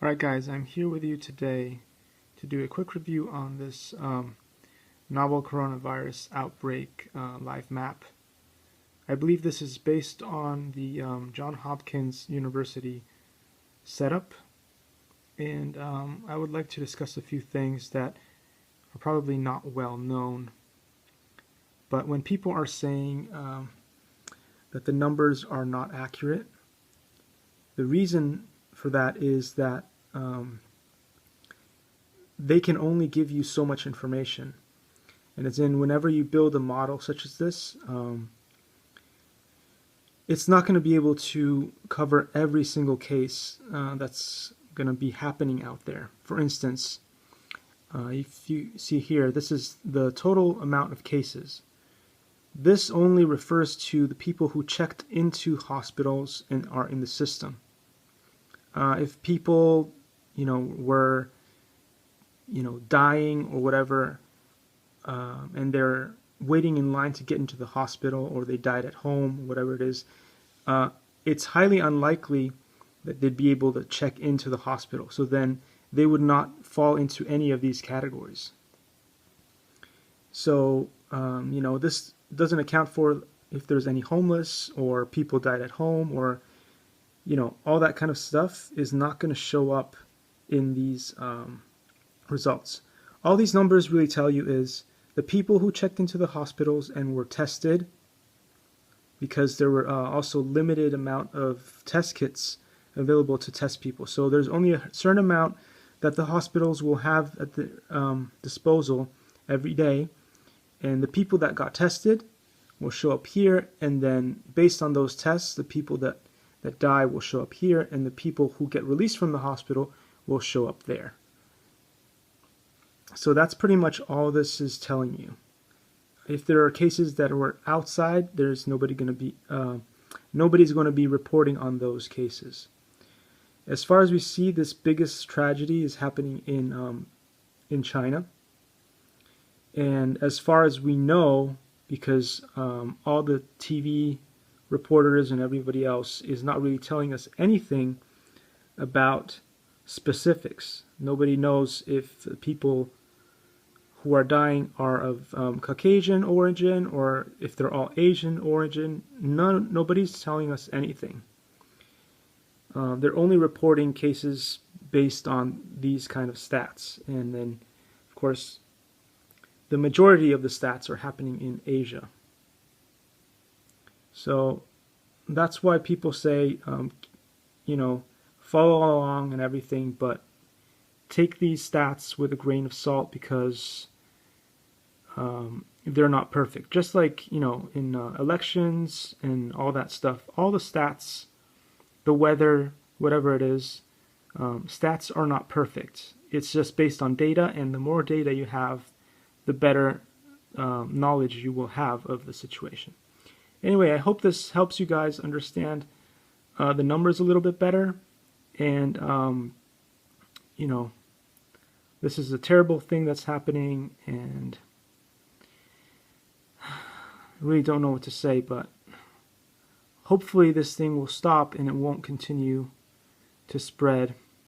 Alright guys, I'm here with you today to do a quick review on this novel coronavirus outbreak live map. I believe this is based on the John Hopkins University setup, and I would like to discuss a few things that are probably not well known. But when people are saying that the numbers are not accurate, the reason for that is that they can only give you so much information. And it's whenever you build a model such as this, it's not going to be able to cover every single case that's going to be happening out there. For instance, if you see here, this is the total amount of cases. This only refers to the people who checked into hospitals and are in the system. If people, were, dying or whatever, and they're waiting in line to get into the hospital, or they died at home, whatever it is, it's highly unlikely that they'd be able to check into the hospital. So then they would not fall into any of these categories. So, this doesn't account for if there's any homeless or people died at home, or all that kind of stuff is not going to show up in these results. All these numbers really tell you is the people who checked into the hospitals and were tested, because there were also limited amount of test kits available to test people. So there's only a certain amount that the hospitals will have at the disposal every day, and the people that got tested will show up here, and then based on those tests, the people that die will show up here, and the people who get released from the hospital will show up there. So that's pretty much all this is telling you. If there are cases that were outside, there's nobody's going to be reporting on those cases. As far as we see, this biggest tragedy is happening in China, and as far as we know, because all the TV reporters and everybody else is not really telling us anything about specifics. Nobody knows if the people who are dying are of Caucasian origin, or if they're all Asian origin. Nobody's telling us anything. They're only reporting cases based on these kind of stats, and then of course the majority of the stats are happening in Asia. So that's why people say, follow along and everything, but take these stats with a grain of salt, because they're not perfect. Just like, in elections and all that stuff, all the stats, the weather, whatever it is, stats are not perfect. It's just based on data, and the more data you have, the better knowledge you will have of the situation. Anyway, I hope this helps you guys understand the numbers a little bit better. And, this is a terrible thing that's happening, and I really don't know what to say, but hopefully this thing will stop and it won't continue to spread.